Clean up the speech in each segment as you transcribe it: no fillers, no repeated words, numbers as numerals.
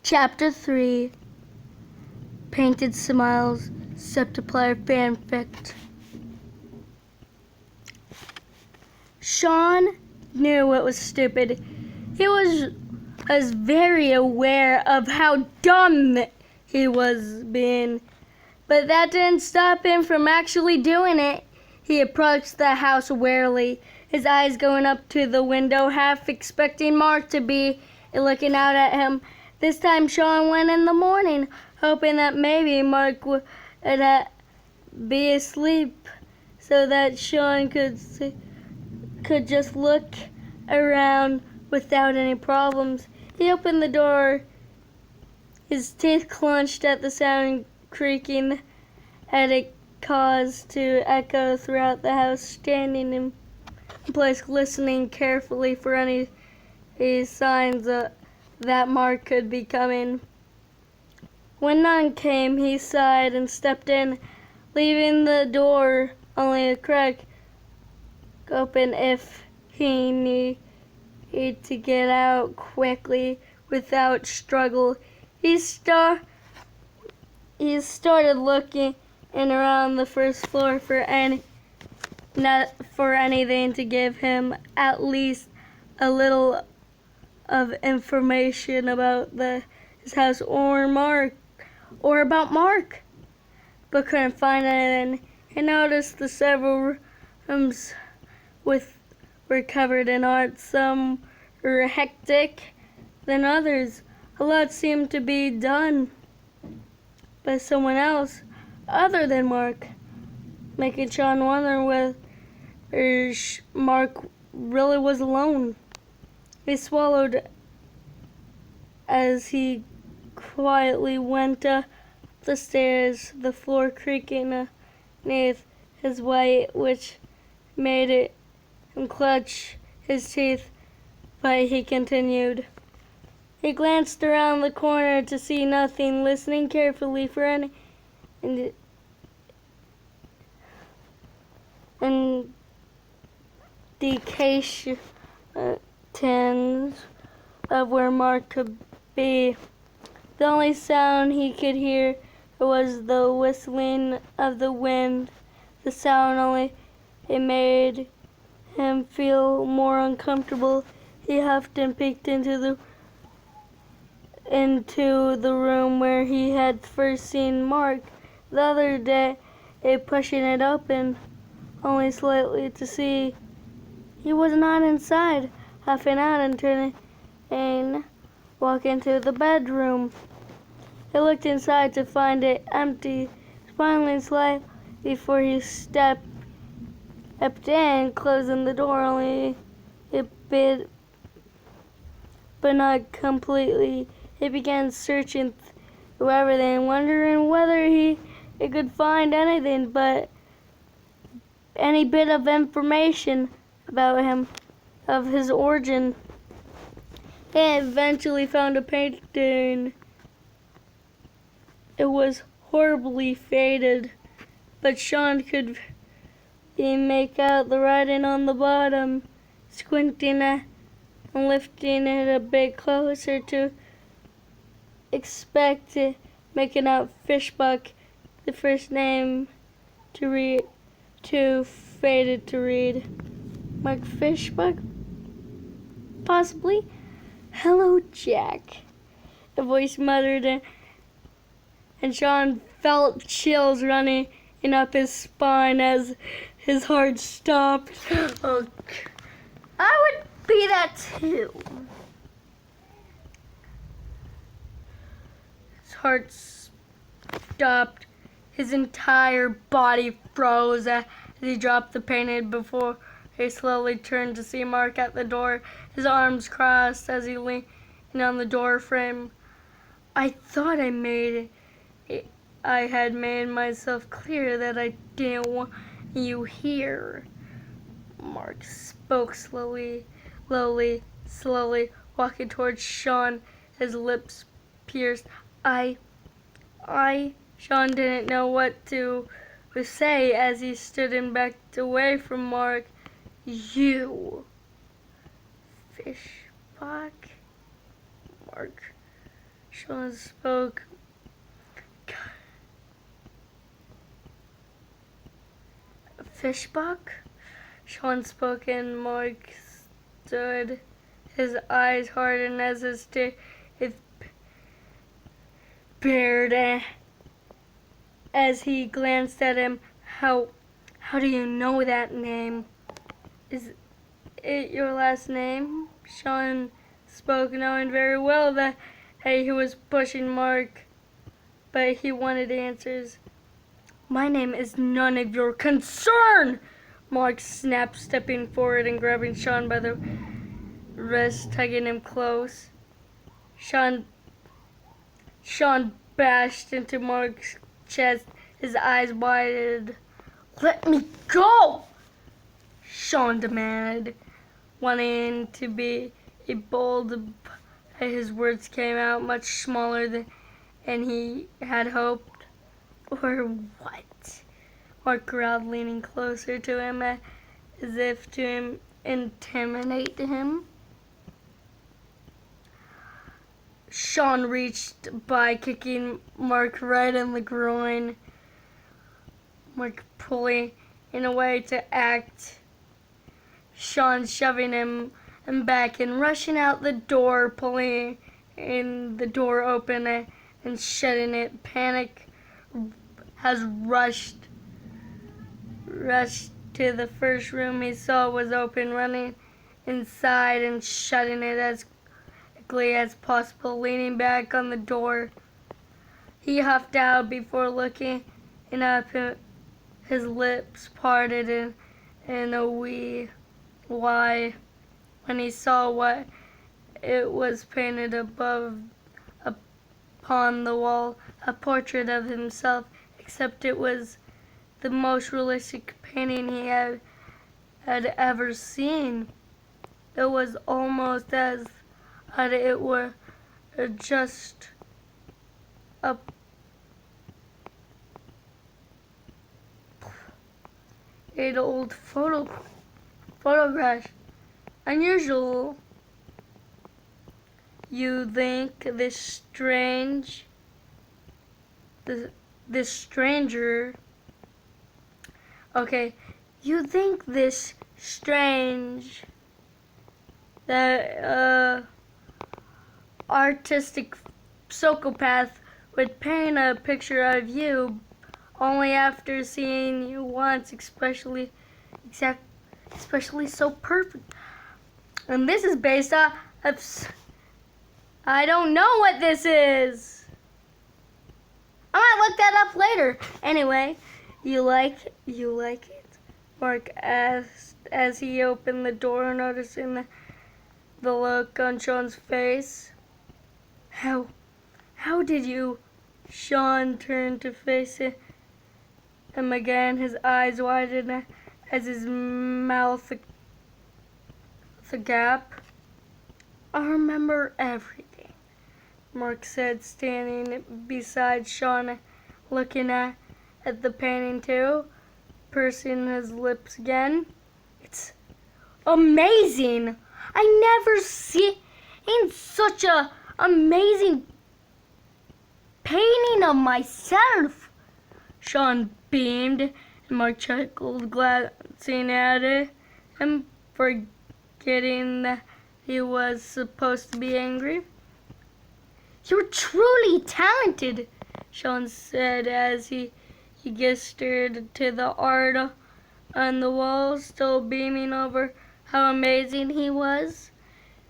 Chapter 3 Painted Smiles Septiplier Fanfic. Sean knew it was stupid. He was very aware of how dumb he was being, but that didn't stop him from actually doing it. He approached the house warily, his eyes going up to the window, half expecting Mark to be looking out at him. This time Sean went in the morning, hoping that maybe Mark would be asleep so that Sean could just look around without any problems. He opened the door, his teeth clenched at the sound creaking had it caused to echo throughout the house, standing in place listening carefully for any signs that Mark could be coming. When none came, he sighed and stepped in, leaving the door only a crack open if he needed to get out quickly without struggle. He started looking around the first floor for anything to give him at least a little of information about his house or about Mark, but couldn't find anything. He noticed the several rooms were covered in art. Some were hectic than others. A lot seemed to be done by someone else other than Mark, making Sean wonder whether Mark really was alone. He swallowed as he quietly went up the stairs, the floor creaking beneath his weight, which made him clutch his teeth, but he continued. He glanced around the corner to see nothing, listening carefully for any indications of where Mark could be. The only sound he could hear was the whistling of the wind. The sound only made him feel more uncomfortable. He huffed and peeked into the room where he had first seen Mark the other day, pushing it open only slightly to see he was not inside. Huffing out and turning and walk into the bedroom. He looked inside to find it empty, smiling slightly before he stepped in, closing the door only a bit, but not completely. He began searching through everything, wondering whether he could find anything but any bit of information about him, of his origin. He eventually found a painting. It was horribly faded, but Sean could make out the writing on the bottom. Squinting and lifting it a bit closer to making out Fishbuck, the first name too faded to read. Mark Fishbuck? Possibly? Hello, Jack, a voice muttered, and Sean felt chills running up his spine as his heart stopped. Oh, I would be that too. His heart stopped. His entire body froze as he dropped the painting before he slowly turned to see Mark at the door, his arms crossed as he leaned on the door frame. I thought I had made myself clear that I didn't want you here. Mark spoke slowly, walking towards Sean, his lips pierced. Sean didn't know what to say as he stood and backed away from Mark. You, Fishbuck? Mark Sean spoke. Fishbuck? Sean spoke and Mark stood, his eyes hardened as his bared as he glanced at him. How do you know that name? Is it your last name? Sean spoke, knowing very well that he was pushing Mark, but he wanted answers. My name is none of your concern! Mark snapped, stepping forward and grabbing Sean by the wrist, tugging him close. Sean bashed into Mark's chest, his eyes widened. Let me go! Sean demanded, wanting to be bold. His words came out much smaller than he had hoped. Or what? Mark growled, leaning closer to him as if to intimidate him. Sean reached by, kicking Mark right in the groin. Mark pulling in a way to act. Sean shoving him back and rushing out the door, pulling in the door open and shutting it. Panic has rushed to the first room he saw was open, running inside and shutting it as quickly as possible, leaning back on the door. He huffed out before looking up, his lips parted in a wee Y when he saw what it was painted upon the wall, a portrait of himself, except it was the most realistic painting he had ever seen. It was almost as it were just a old photograph. Unusual. You think this stranger. Okay, you think this strange that artistic psychopath would paint a picture of you only after seeing you once, especially so perfect. And this is based off of, I don't know what this is. I might look that up later. Anyway, you like it? Mark asked as he opened the door, noticing the look on Sean's face. How did you? Sean turned to face him again, his eyes widened as his mouth agape. I remember everything, Mark said, standing beside Sean, looking at the painting too, pursing his lips again. It's amazing! I never seen such a amazing painting of myself. Sean beamed, and Mark chuckled, glancing at it and forgetting that he was supposed to be angry. You're truly talented, Sean said as he gestured to the art on the wall, still beaming over how amazing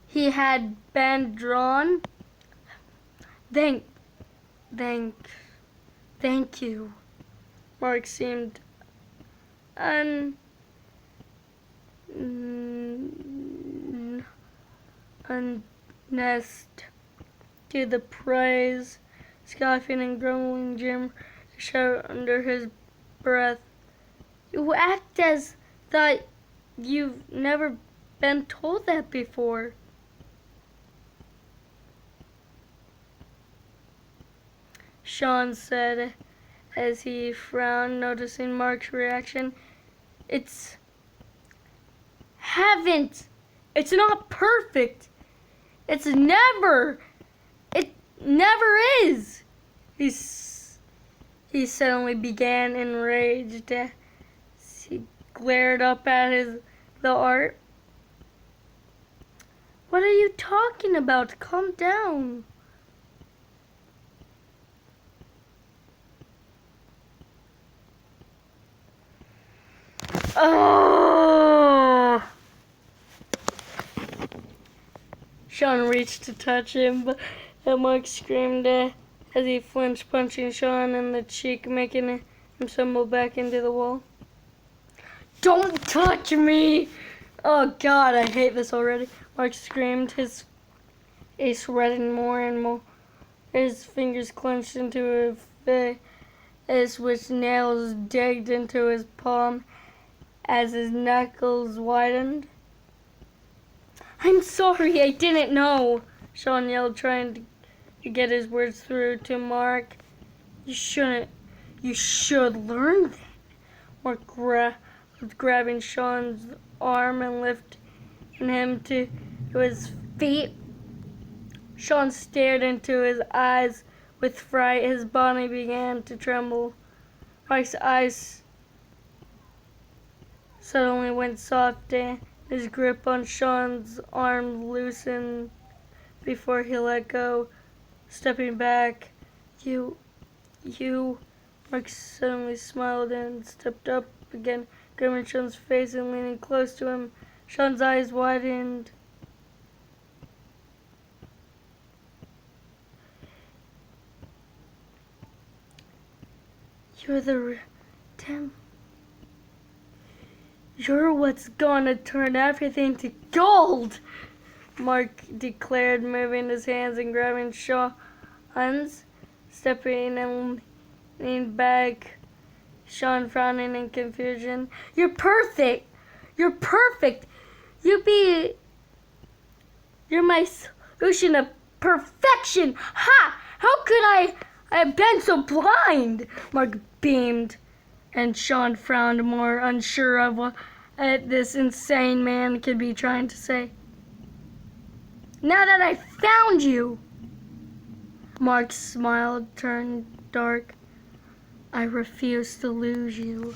he had been drawn. Thank you. Mark seemed unnest to the praise, scoffing and grumbling. Jim shouted under his breath, You act as though you've never been told that before. Sean said as he frowned, noticing Mark's reaction. It's not perfect. It's never. Never is! He suddenly began enraged as he glared up at the art. What are you talking about? Calm down. Oh! Sean reached to touch him, but Mark screamed as he flinched, punching Sean in the cheek, making him stumble back into the wall. Don't touch me! Oh God, I hate this already. Mark screamed, his face reddened more and more. His fingers clenched into his face, which nails digged into his palm as his knuckles widened. I'm sorry, I didn't know, Sean yelled, trying to get his words through to Mark. You should learn that. Mark grabbing Sean's arm and lifting him to his feet. Sean stared into his eyes with fright. His body began to tremble. Mark's eyes suddenly went soft and his grip on Sean's arm loosened before he let go, stepping back. You, Mark suddenly smiled and stepped up again, grabbing Sean's face and leaning close to him. Sean's eyes widened. You're what's gonna turn everything to gold, Mark declared, moving his hands and grabbing Sean's, stepping and leaning back, Sean frowning in confusion. You're perfect! You're perfect! You're my solution of perfection! Ha! How could I have been so blind? Mark beamed, and Sean frowned, more unsure of what this insane man could be trying to say. Now that I found you, Mark's smile turned dark. I refuse to lose you.